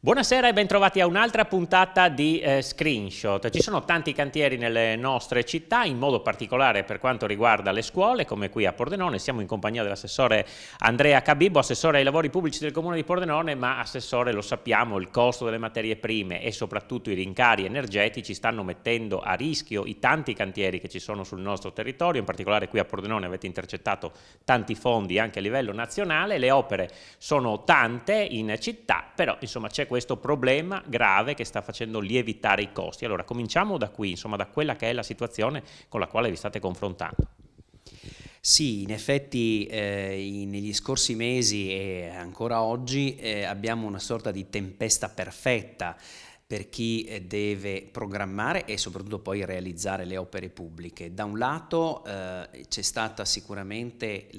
Buonasera e bentrovati a un'altra puntata di Screenshot. Ci sono tanti cantieri nelle nostre città, in modo particolare per quanto riguarda le scuole, come qui a Pordenone. Siamo in compagnia dell'assessore Andrea Cabibbo, assessore ai lavori pubblici del Comune di Pordenone, ma assessore, lo sappiamo, il costo delle materie prime e soprattutto i rincari energetici stanno mettendo a rischio i tanti cantieri che ci sono sul nostro territorio, in particolare qui a Pordenone avete intercettato tanti fondi anche a livello nazionale, le opere sono tante in città, però insomma c'è questo problema grave che sta facendo lievitare i costi. Allora cominciamo da qui, insomma da quella che è la situazione con la quale vi state confrontando. Sì, in effetti negli scorsi mesi e ancora oggi abbiamo una sorta di tempesta perfetta per chi deve programmare e soprattutto poi realizzare le opere pubbliche. Da un lato c'è stata sicuramente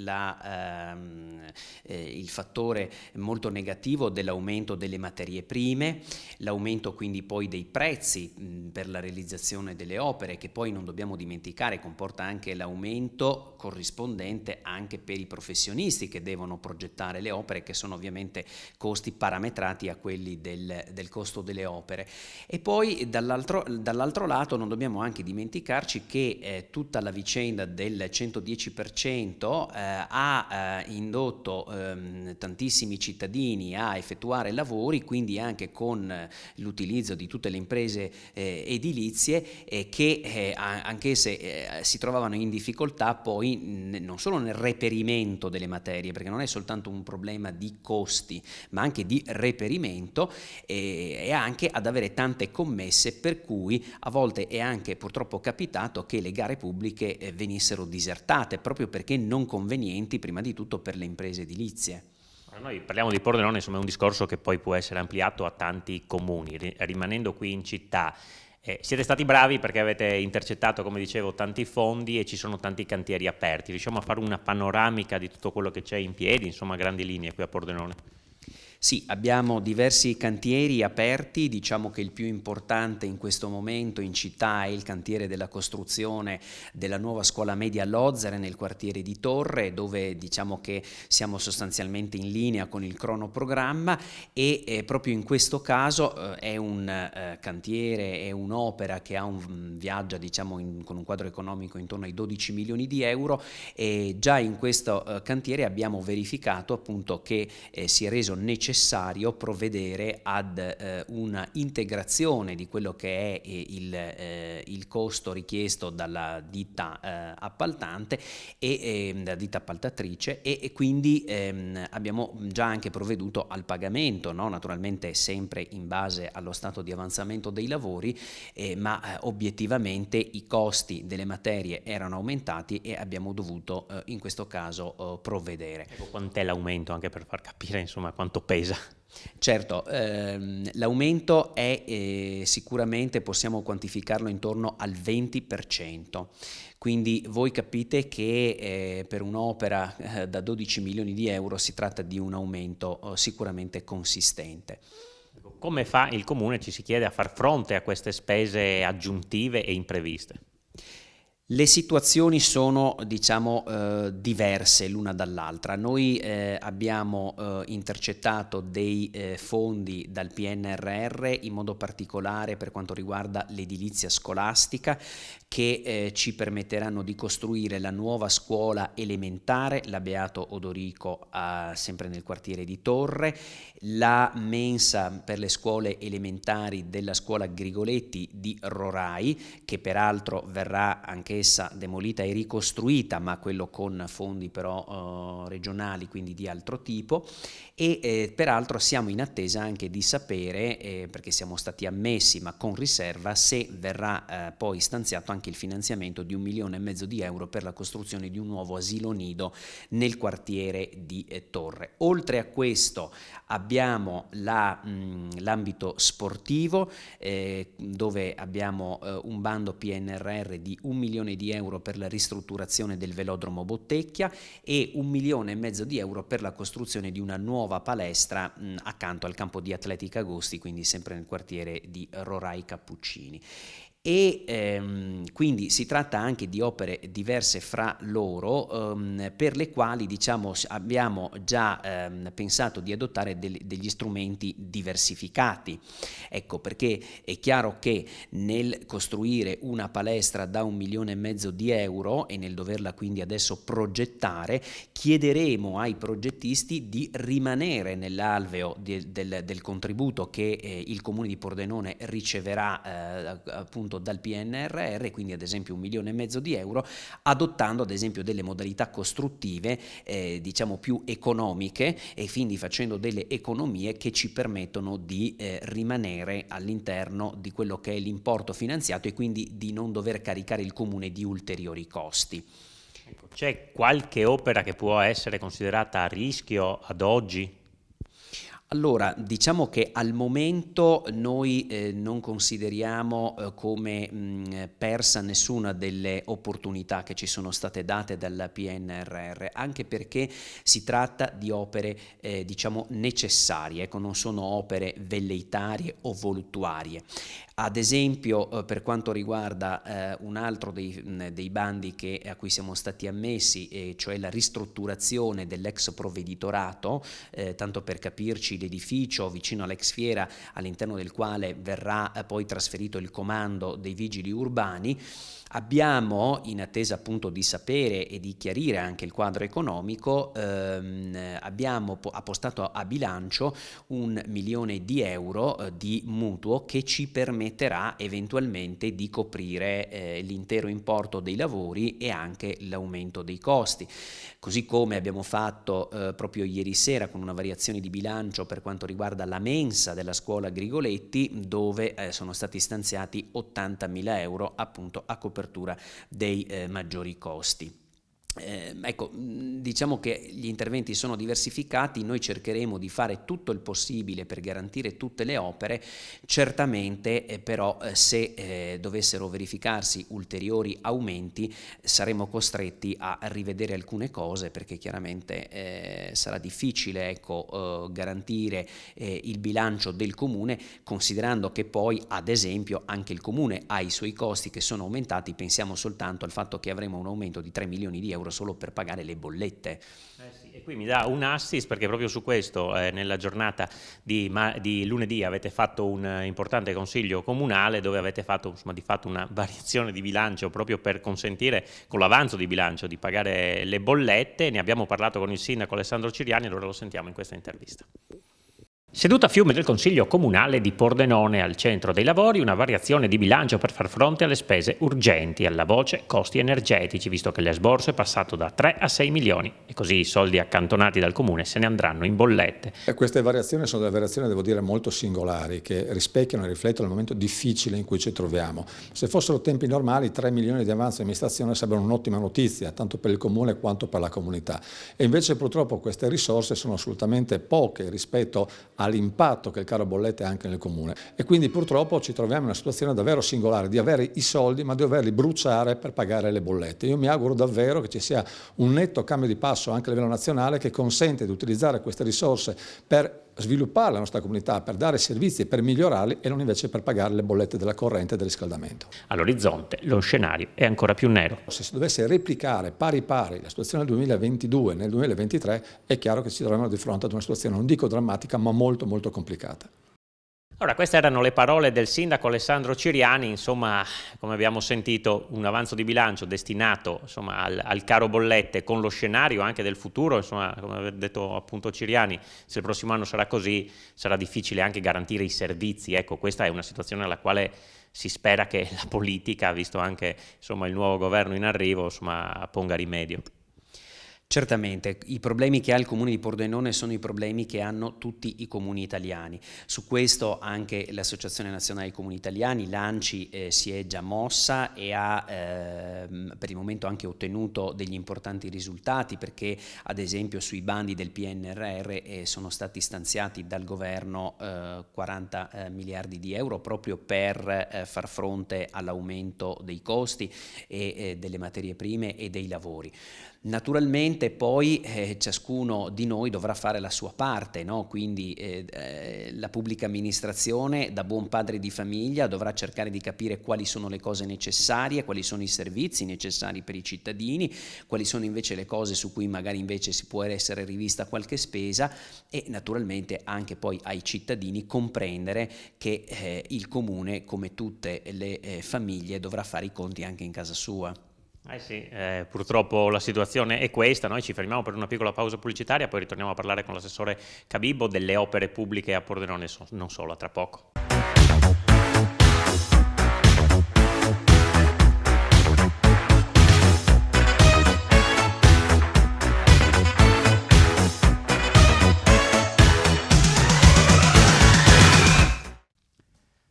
il fattore molto negativo dell'aumento delle materie prime, l'aumento quindi poi dei prezzi per la realizzazione delle opere, che poi non dobbiamo dimenticare comporta anche l'aumento corrispondente anche per i professionisti che devono progettare le opere, che sono ovviamente costi parametrati a quelli del costo delle opere. E poi dall'altro lato non dobbiamo anche dimenticarci che tutta la vicenda del 110% ha indotto tantissimi cittadini a effettuare lavori, quindi anche con l'utilizzo di tutte le imprese edilizie che anche se si trovavano in difficoltà poi non solo nel reperimento delle materie, perché non è soltanto un problema di costi ma anche di reperimento, e anche ad avere tante commesse, per cui a volte è anche purtroppo capitato che le gare pubbliche venissero disertate proprio perché non convenienti, prima di tutto per le imprese edilizie. Noi parliamo di Pordenone, insomma è un discorso che poi può essere ampliato a tanti comuni. Rimanendo qui in città, siete stati bravi perché avete intercettato, come dicevo, tanti fondi e ci sono tanti cantieri aperti. Riusciamo a fare una panoramica di tutto quello che c'è in piedi, insomma a grandi linee qui a Pordenone? Sì, abbiamo diversi cantieri aperti, diciamo che il più importante in questo momento in città è il cantiere della costruzione della nuova scuola media Lozere nel quartiere di Torre, dove diciamo che siamo sostanzialmente in linea con il cronoprogramma e proprio in questo caso è un cantiere, è un'opera che viaggia diciamo con un quadro economico intorno ai 12 milioni di euro, e già in questo cantiere abbiamo verificato appunto che si è reso necessario provvedere ad una integrazione di quello che è il costo richiesto dalla ditta appaltante e dalla ditta appaltatrice, e quindi abbiamo già anche provveduto al pagamento, no? Naturalmente sempre in base allo stato di avanzamento dei lavori, ma obiettivamente i costi delle materie erano aumentati e abbiamo dovuto in questo caso provvedere. Ecco, quant'è l'aumento, anche per far capire insomma quanto pesa? Certo, l'aumento è sicuramente, possiamo quantificarlo intorno al 20%, quindi voi capite che per un'opera da 12 milioni di euro si tratta di un aumento sicuramente consistente. Come fa il Comune, ci si chiede, a far fronte a queste spese aggiuntive e impreviste? Le situazioni sono, diciamo, diverse l'una dall'altra. Noi abbiamo intercettato dei fondi dal PNRR, in modo particolare per quanto riguarda l'edilizia scolastica, che ci permetteranno di costruire la nuova scuola elementare, la Beato Odorico, sempre nel quartiere di Torre, la mensa per le scuole elementari della scuola Grigoletti di Rorai, che peraltro verrà anch'essa demolita e ricostruita, ma quello con fondi però regionali, quindi di altro tipo, e peraltro siamo in attesa anche di sapere, perché siamo stati ammessi ma con riserva, se verrà poi stanziato anche il finanziamento di 1,5 milioni di euro per la costruzione di un nuovo asilo nido nel quartiere di Torre. Oltre a questo abbiamo l'ambito sportivo, dove abbiamo un bando PNRR di 1 milione di euro per la ristrutturazione del velodromo Bottecchia e 1,5 milioni di euro per la costruzione di una nuova palestra accanto al campo di atletica Agosti, quindi sempre nel quartiere di Rorai Cappuccini. e quindi si tratta anche di opere diverse fra loro, per le quali diciamo abbiamo già pensato di adottare degli strumenti diversificati. Ecco, perché è chiaro che nel costruire una palestra da 1,5 milioni di euro e nel doverla quindi adesso progettare, chiederemo ai progettisti di rimanere nell'alveo del contributo che il Comune di Pordenone riceverà appunto dal PNRR, quindi ad esempio 1,5 milioni di euro, adottando ad esempio delle modalità costruttive diciamo più economiche e quindi facendo delle economie che ci permettono di rimanere all'interno di quello che è l'importo finanziato e quindi di non dover caricare il Comune di ulteriori costi. C'è qualche opera che può essere considerata a rischio ad oggi? Allora, diciamo che al momento noi non consideriamo come persa nessuna delle opportunità che ci sono state date dal PNRR, anche perché si tratta di opere diciamo necessarie, ecco, non sono opere velleitarie o voluttuarie. Ad esempio, per quanto riguarda un altro dei bandi a cui siamo stati ammessi, cioè la ristrutturazione dell'ex provveditorato, tanto per capirci l'edificio vicino all'ex fiera all'interno del quale verrà poi trasferito il comando dei vigili urbani, abbiamo, in attesa appunto di sapere e di chiarire anche il quadro economico, abbiamo appostato a bilancio 1 milione di euro di mutuo che ci permetterà eventualmente di coprire l'intero importo dei lavori e anche l'aumento dei costi. Così come abbiamo fatto proprio ieri sera con una variazione di bilancio per quanto riguarda la mensa della scuola Grigoletti, dove sono stati stanziati 80.000 euro appunto a copertura dei maggiori costi. Ecco, diciamo che gli interventi sono diversificati, noi cercheremo di fare tutto il possibile per garantire tutte le opere, certamente però se dovessero verificarsi ulteriori aumenti saremo costretti a rivedere alcune cose, perché chiaramente sarà difficile, ecco, garantire il bilancio del Comune, considerando che poi ad esempio anche il Comune ha i suoi costi che sono aumentati. Pensiamo soltanto al fatto che avremo un aumento di 3 milioni di euro solo per pagare le bollette. Sì, e qui mi dà un assist perché proprio su questo nella giornata di lunedì avete fatto un importante consiglio comunale dove avete fatto insomma, di fatto una variazione di bilancio proprio per consentire con l'avanzo di bilancio di pagare le bollette. Ne abbiamo parlato con il sindaco Alessandro Ciriani, allora lo sentiamo in questa intervista. Seduta a Fiume del Consiglio Comunale di Pordenone, al centro dei lavori una variazione di bilancio per far fronte alle spese urgenti, alla voce costi energetici, visto che l'esborso è passato da 3 a 6 milioni e così i soldi accantonati dal Comune se ne andranno in bollette. Queste variazioni sono delle variazioni, devo dire, molto singolari, che rispecchiano e riflettono il momento difficile in cui ci troviamo. Se fossero tempi normali, 3 milioni di avanzo di amministrazione sarebbero un'ottima notizia, tanto per il Comune quanto per la comunità. E invece purtroppo queste risorse sono assolutamente poche rispetto all'impatto che il caro bollette ha anche nel Comune e quindi purtroppo ci troviamo in una situazione davvero singolare di avere i soldi ma di doverli bruciare per pagare le bollette. Io mi auguro davvero che ci sia un netto cambio di passo anche a livello nazionale che consente di utilizzare queste risorse per sviluppare la nostra comunità, per dare servizi e per migliorarli e non invece per pagare le bollette della corrente e del riscaldamento. All'orizzonte lo scenario è ancora più nero. Se si dovesse replicare pari pari la situazione del 2022 nel 2023 è chiaro che ci troviamo di fronte ad una situazione non dico drammatica ma molto molto complicata. Ora, queste erano le parole del sindaco Alessandro Ciriani, insomma, come abbiamo sentito, un avanzo di bilancio destinato insomma, al caro bollette con lo scenario anche del futuro, insomma, come ha detto appunto Ciriani, se il prossimo anno sarà così, sarà difficile anche garantire i servizi. Ecco, questa è una situazione alla quale si spera che la politica, visto anche insomma, il nuovo governo in arrivo, insomma, ponga rimedio. Certamente, i problemi che ha il Comune di Pordenone sono i problemi che hanno tutti i comuni italiani. Su questo anche l'Associazione Nazionale dei Comuni Italiani, l'ANCI, si è già mossa e ha per il momento anche ottenuto degli importanti risultati, perché ad esempio sui bandi del PNRR sono stati stanziati dal governo 40 miliardi di euro proprio per far fronte all'aumento dei costi e delle materie prime e dei lavori. Naturalmente naturalmente poi ciascuno di noi dovrà fare la sua parte, no? Quindi la pubblica amministrazione, da buon padre di famiglia, dovrà cercare di capire quali sono le cose necessarie, quali sono i servizi necessari per i cittadini, quali sono invece le cose su cui magari invece si può essere rivista qualche spesa, e naturalmente anche poi ai cittadini comprendere che il comune, come tutte le famiglie, dovrà fare i conti anche in casa sua. Sì, purtroppo la situazione è questa. Noi ci fermiamo per una piccola pausa pubblicitaria, poi ritorniamo a parlare con l'assessore Cabibbo delle opere pubbliche a Pordenone, non solo, a tra poco.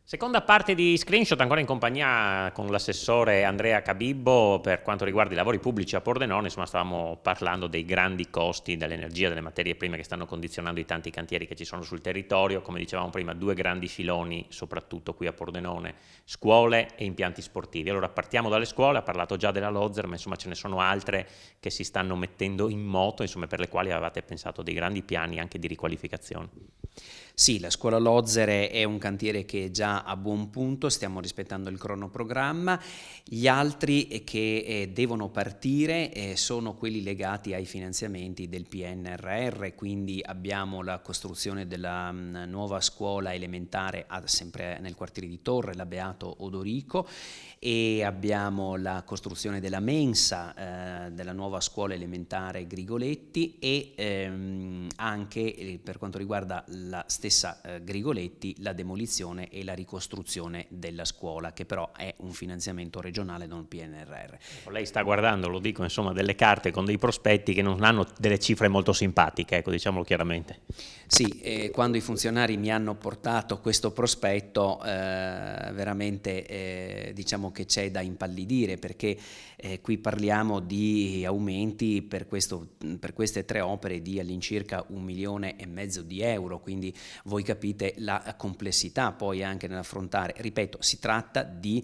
Seconda parte di Screenshot, ancora in compagnia con l'assessore Andrea Cabibbo per quanto riguarda i lavori pubblici a Pordenone. Insomma, stavamo parlando dei grandi costi dell'energia, delle materie prime che stanno condizionando i tanti cantieri che ci sono sul territorio. Come dicevamo prima, due grandi filoni, soprattutto qui a Pordenone: scuole e impianti sportivi. Allora partiamo dalle scuole, ha parlato già della Lozzer, ma insomma ce ne sono altre che si stanno mettendo in moto, insomma, per le quali avevate pensato dei grandi piani anche di riqualificazione. Sì, la scuola Lozzer è un cantiere che è già a buon punto, stiamo rispettando il cronoprogramma. Gli altri che devono partire sono quelli legati ai finanziamenti del PNRR, quindi abbiamo la costruzione della nuova scuola elementare sempre nel quartiere di Torre, la Beato Odorico, e abbiamo la costruzione della mensa della nuova scuola elementare Grigoletti, e anche per quanto riguarda la stessa Grigoletti, la demolizione e la ricostruzione della scuola, che però è un finanziamento regionale, non PNRR. Lei sta guardando, lo dico, insomma, delle carte con dei prospetti che non hanno delle cifre molto simpatiche, ecco, diciamolo chiaramente. Sì, quando i funzionari mi hanno portato questo prospetto, veramente diciamo che c'è da impallidire, perché qui parliamo di aumenti per queste tre opere di all'incirca 1,5 milioni di euro, quindi voi capite la complessità poi anche nell'affrontare. Ripeto, si tratta di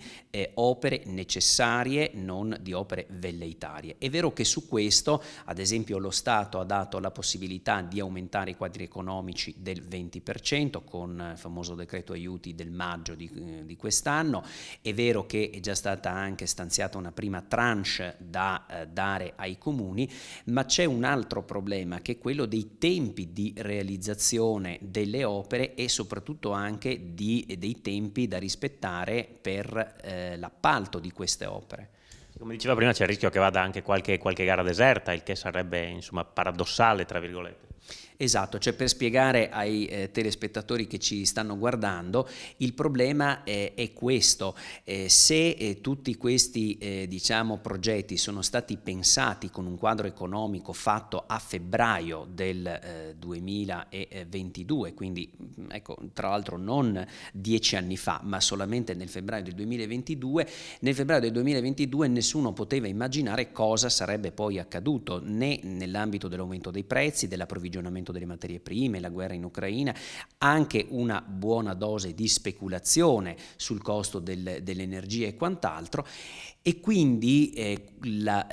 opere necessarie, non di opere velleitarie. È vero che su questo, ad esempio, lo Stato ha dato la possibilità di aumentare i quadri economici del 20% con il famoso decreto aiuti del maggio di quest'anno. È vero che è già stata anche stanziata una prima tranche da dare ai comuni, ma c'è un altro problema, che è quello dei tempi di realizzazione delle opere e soprattutto anche dei tempi da rispettare per l'appalto di queste opere. Come diceva prima, c'è il rischio che vada anche qualche gara deserta, il che sarebbe, insomma, paradossale, tra virgolette. Esatto, cioè per spiegare ai telespettatori che ci stanno guardando, il problema è questo: se tutti questi diciamo progetti sono stati pensati con un quadro economico fatto a febbraio del 2022, quindi ecco, tra l'altro non 10 anni fa, ma solamente nel febbraio del 2022, nel febbraio del 2022 nessuno poteva immaginare cosa sarebbe poi accaduto, né nell'ambito dell'aumento dei prezzi, dell'approvvigionamento delle materie prime, la guerra in Ucraina, anche una buona dose di speculazione sul costo dell'energia e quant'altro. E quindi la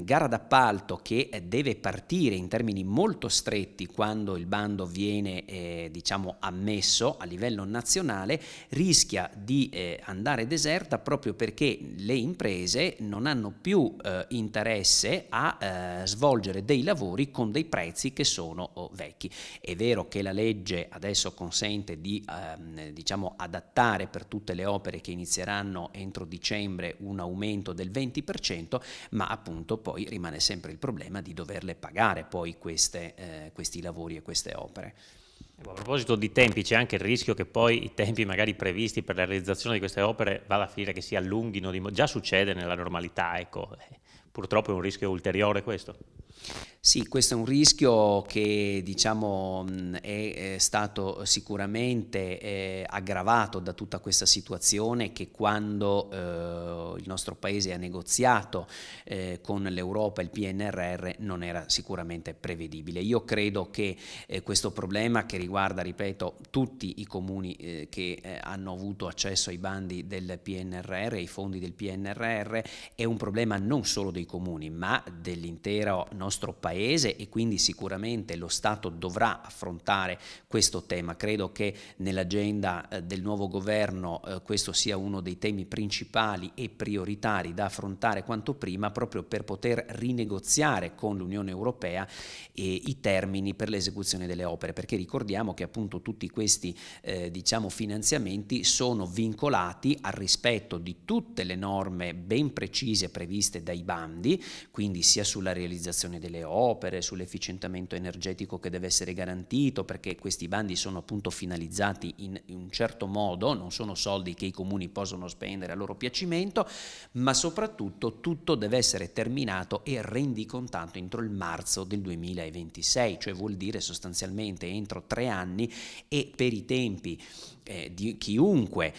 gara d'appalto, che deve partire in termini molto stretti quando il bando viene diciamo ammesso a livello nazionale, rischia di andare deserta proprio perché le imprese non hanno più interesse a svolgere dei lavori con dei prezzi che sono vecchi. È vero che la legge adesso consente di diciamo adattare per tutte le opere che inizieranno entro dicembre un aumento del 20%, ma appunto poi rimane sempre il problema di doverle pagare poi questi lavori e queste opere. A proposito di tempi, c'è anche il rischio che poi i tempi magari previsti per la realizzazione di queste opere vada a finire che si allunghino, già succede nella normalità, ecco. Purtroppo è un rischio ulteriore questo. Sì, questo è un rischio che diciamo è stato sicuramente aggravato da tutta questa situazione, che quando il nostro paese ha negoziato con l'Europa il PNRR non era sicuramente prevedibile. Io credo che questo problema, che riguarda, ripeto, tutti i comuni che hanno avuto accesso ai bandi del PNRR, ai fondi del PNRR, è un problema non solo dei dei comuni, ma dell'intero nostro paese, e quindi sicuramente lo Stato dovrà affrontare questo tema. Credo che nell'agenda del nuovo governo questo sia uno dei temi principali e prioritari da affrontare quanto prima, proprio per poter rinegoziare con l'Unione Europea i termini per l'esecuzione delle opere, perché ricordiamo che appunto tutti questi finanziamenti sono vincolati al rispetto di tutte le norme ben precise previste dai bandi, quindi sia sulla realizzazione delle opere, sull'efficientamento energetico che deve essere garantito, perché questi bandi sono appunto finalizzati in un certo modo, non sono soldi che i comuni possono spendere a loro piacimento, ma soprattutto tutto deve essere terminato e rendicontato entro il marzo del 2026, cioè vuol dire sostanzialmente entro 3 anni, e per i tempi di chiunque,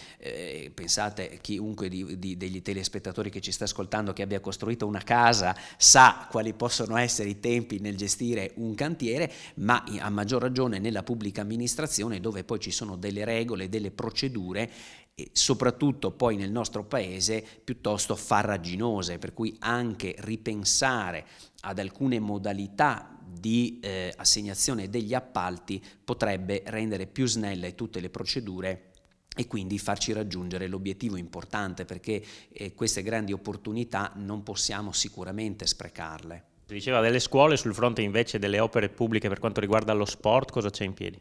pensate, chiunque degli telespettatori che ci sta ascoltando che abbia costruito una casa sa quali possono essere i tempi nel gestire un cantiere, ma a maggior ragione nella pubblica amministrazione, dove poi ci sono delle regole, delle procedure, e soprattutto poi nel nostro paese piuttosto farraginose, per cui anche ripensare ad alcune modalità di assegnazione degli appalti potrebbe rendere più snelle tutte le procedure e quindi farci raggiungere l'obiettivo importante, perché queste grandi opportunità non possiamo sicuramente sprecarle. Si diceva delle scuole, sul fronte invece delle opere pubbliche per quanto riguarda lo sport, cosa c'è in piedi?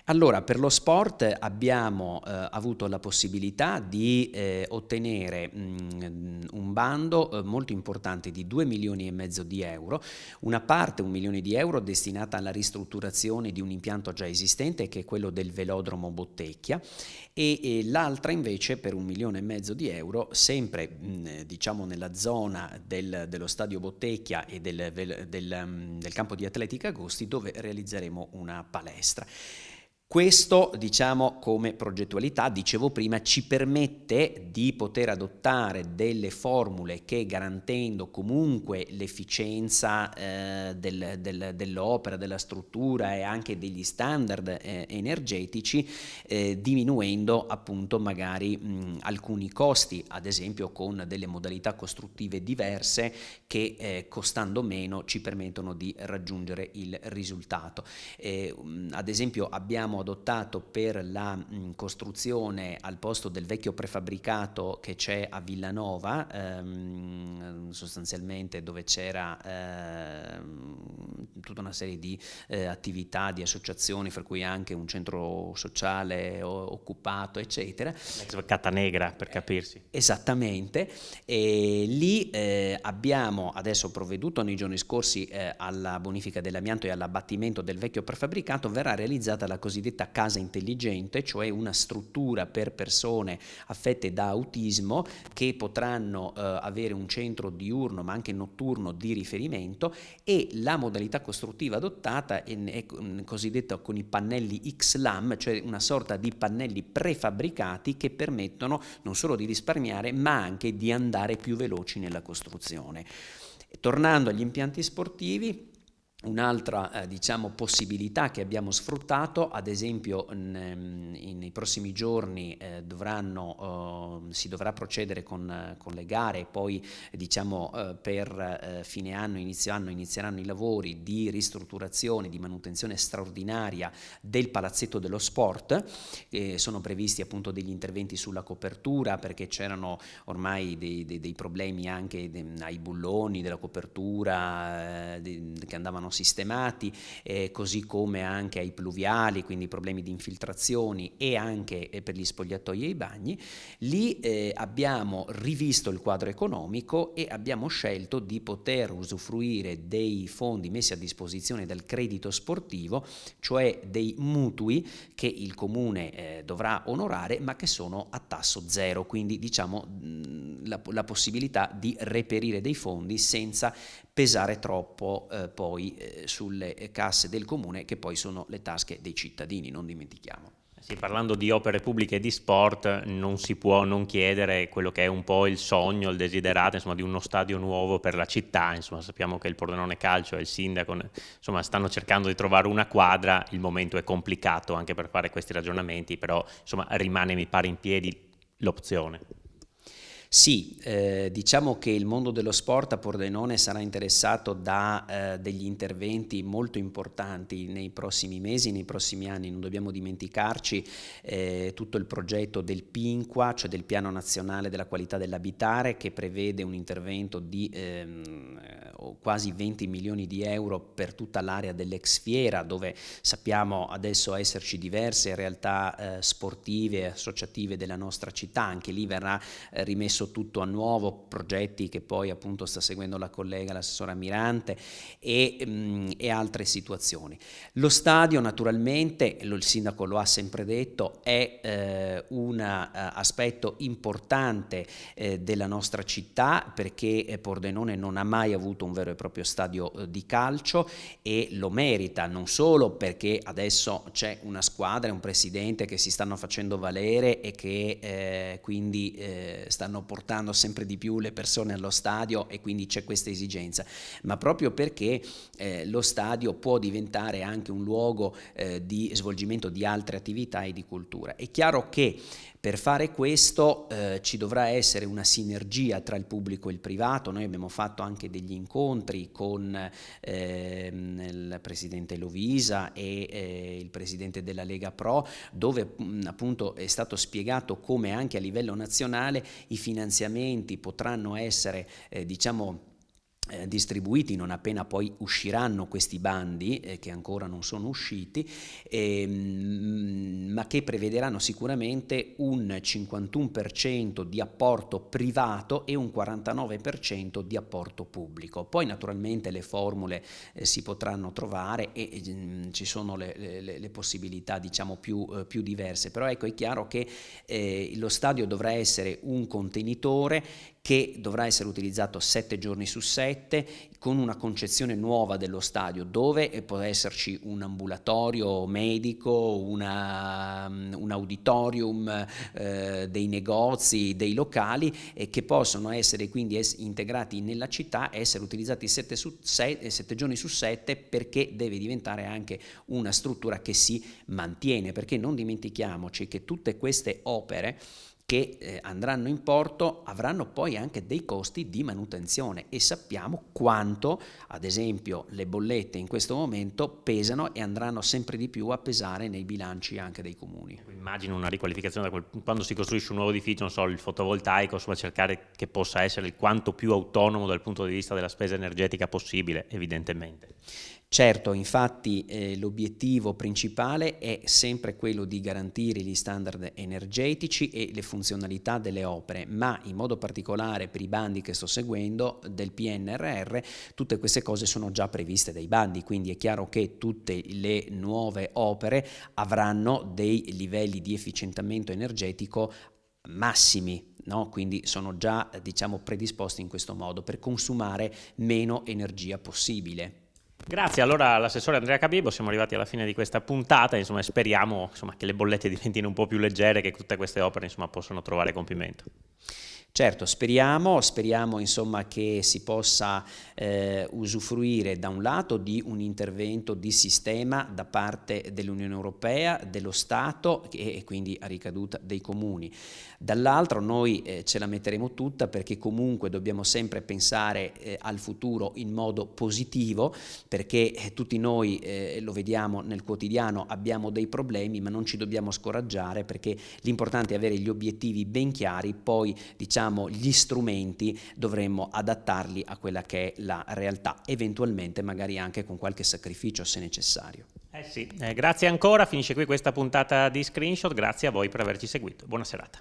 Allora, per lo sport abbiamo avuto la possibilità di ottenere un bando molto importante di 2,5 milioni di euro, una parte, 1 milione di euro, destinata alla ristrutturazione di un impianto già esistente, che è quello del velodromo Bottecchia, e l'altra invece per 1,5 milioni di euro, sempre diciamo nella zona dello stadio Bottecchia e del campo di atletica Agosti, dove realizzeremo una palestra. Questo, diciamo, come progettualità, dicevo prima, ci permette di poter adottare delle formule che, garantendo comunque l'efficienza dell'opera, della struttura e anche degli standard energetici, diminuendo appunto magari alcuni costi, ad esempio con delle modalità costruttive diverse che costando meno ci permettono di raggiungere il risultato. Ad esempio abbiamo adottato per la costruzione al posto del vecchio prefabbricato che c'è a Villanova, sostanzialmente dove c'era tutta una serie di attività, di associazioni, fra cui anche un centro sociale occupato, eccetera. Cattanegra, per capirsi. Esattamente, e lì abbiamo adesso provveduto nei giorni scorsi alla bonifica dell'amianto e all'abbattimento del vecchio prefabbricato. Verrà realizzata la cosiddetta casa intelligente, cioè una struttura per persone affette da autismo che potranno avere un centro diurno ma anche notturno di riferimento, e la modalità costruttiva adottata è cosiddetta con i pannelli XLAM, cioè una sorta di pannelli prefabbricati che permettono non solo di risparmiare ma anche di andare più veloci nella costruzione. Tornando agli impianti sportivi, un'altra diciamo possibilità che abbiamo sfruttato, ad esempio nei prossimi giorni si dovrà procedere con le gare, e poi diciamo per fine anno, inizio anno inizieranno i lavori di ristrutturazione, di manutenzione straordinaria del palazzetto dello sport. Sono previsti appunto degli interventi sulla copertura, perché c'erano ormai dei problemi anche ai bulloni della copertura che andavano sistemati, così come anche ai pluviali, quindi problemi di infiltrazioni, e anche per gli spogliatoi e i bagni. Lì abbiamo rivisto il quadro economico e abbiamo scelto di poter usufruire dei fondi messi a disposizione dal credito sportivo, cioè dei mutui che il comune dovrà onorare ma che sono a tasso zero, quindi diciamo la possibilità di reperire dei fondi senza pesare troppo poi sulle casse del comune, che poi sono le tasche dei cittadini, non dimentichiamo. Sì, parlando di opere pubbliche e di sport, non si può non chiedere quello che è un po' il sogno, il desiderato, insomma, di uno stadio nuovo per la città. Insomma, sappiamo che il Pordenone Calcio e il sindaco, insomma, stanno cercando di trovare una quadra. Il momento è complicato anche per fare questi ragionamenti, però insomma rimane, mi pare, in piedi l'opzione. Sì, diciamo che il mondo dello sport a Pordenone sarà interessato da degli interventi molto importanti nei prossimi mesi, nei prossimi anni. Non dobbiamo dimenticarci tutto il progetto del PINQA, cioè del Piano Nazionale della Qualità dell'Abitare, che prevede un intervento di quasi 20 milioni di euro per tutta l'area dell'ex Fiera, dove sappiamo adesso esserci diverse realtà sportive e associative della nostra città. Anche lì verrà rimesso tutto a nuovo, progetti che poi appunto sta seguendo la collega, l'assessora Mirante, e altre situazioni. Lo stadio naturalmente, il sindaco lo ha sempre detto, è un aspetto importante della nostra città, perché Pordenone non ha mai avuto un vero e proprio stadio di calcio e lo merita, non solo perché adesso c'è una squadra e un presidente che si stanno facendo valere e che quindi stanno portando sempre di più le persone allo stadio, e quindi c'è questa esigenza, ma proprio perché lo stadio può diventare anche un luogo di svolgimento di altre attività e di cultura. È chiaro che per fare questo ci dovrà essere una sinergia tra il pubblico e il privato. Noi abbiamo fatto anche degli incontri con il presidente Lovisa e il presidente della Lega Pro, dove appunto è stato spiegato come anche a livello nazionale i finanziamenti potranno essere distribuiti non appena poi usciranno questi bandi che ancora non sono usciti, ma che prevederanno sicuramente un 51% di apporto privato e un 49% di apporto pubblico. Poi naturalmente le formule si potranno trovare e ci sono le possibilità più diverse, però ecco, è chiaro che lo stadio dovrà essere un contenitore che dovrà essere utilizzato 7 giorni su 7, con una concezione nuova dello stadio, dove può esserci un ambulatorio medico, un auditorium, dei negozi, dei locali che possono essere quindi integrati nella città e essere utilizzati 7 giorni su 7, perché deve diventare anche una struttura che si mantiene, perché non dimentichiamoci che tutte queste opere che andranno in porto avranno poi anche dei costi di manutenzione, e sappiamo quanto, ad esempio, le bollette in questo momento pesano e andranno sempre di più a pesare nei bilanci anche dei comuni. Immagino una riqualificazione quando si costruisce un nuovo edificio, non so, il fotovoltaico, insomma, cercare che possa essere il quanto più autonomo dal punto di vista della spesa energetica possibile, evidentemente. Certo, infatti l'obiettivo principale è sempre quello di garantire gli standard energetici e le funzionalità delle opere, ma in modo particolare per i bandi che sto seguendo del PNRR tutte queste cose sono già previste dai bandi, quindi è chiaro che tutte le nuove opere avranno dei livelli di efficientamento energetico massimi, no? Quindi sono già predisposti in questo modo per consumare meno energia possibile. Grazie allora all'assessore Andrea Cabibbo, siamo arrivati alla fine di questa puntata, insomma, speriamo insomma, che le bollette diventino un po' più leggere, che tutte queste opere insomma, possano trovare compimento. Certo, speriamo insomma che si possa usufruire da un lato di un intervento di sistema da parte dell'Unione Europea, dello Stato e quindi a ricaduta dei comuni. Dall'altro noi ce la metteremo tutta, perché comunque dobbiamo sempre pensare al futuro in modo positivo, perché tutti noi lo vediamo nel quotidiano, abbiamo dei problemi, ma non ci dobbiamo scoraggiare, perché l'importante è avere gli obiettivi ben chiari, poi gli strumenti dovremmo adattarli a quella che è la realtà, eventualmente magari anche con qualche sacrificio se necessario. Sì. Grazie ancora, finisce qui questa puntata di Screenshot, grazie a voi per averci seguito, buona serata.